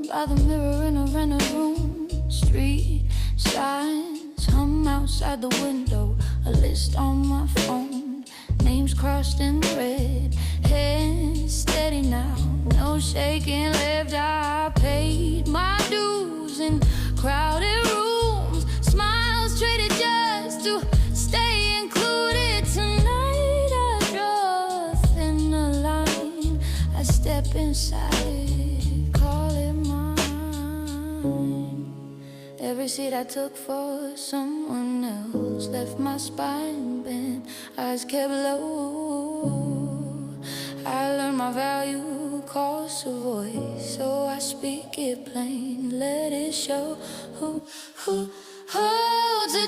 By the mirror in a rented room, street signs hum outside the window, a list on my phone, names crossed in red, hands steady now, no shaking left. I paid my dues in crowded rooms, smiles traded just to stay included. Tonight I draw a thinner line, I step inside, call it mine. Every seat I took for someone else left my spine bent, eyes kept low. I learned my value costs a voice, so I speak it plain, let it show. Who holds it?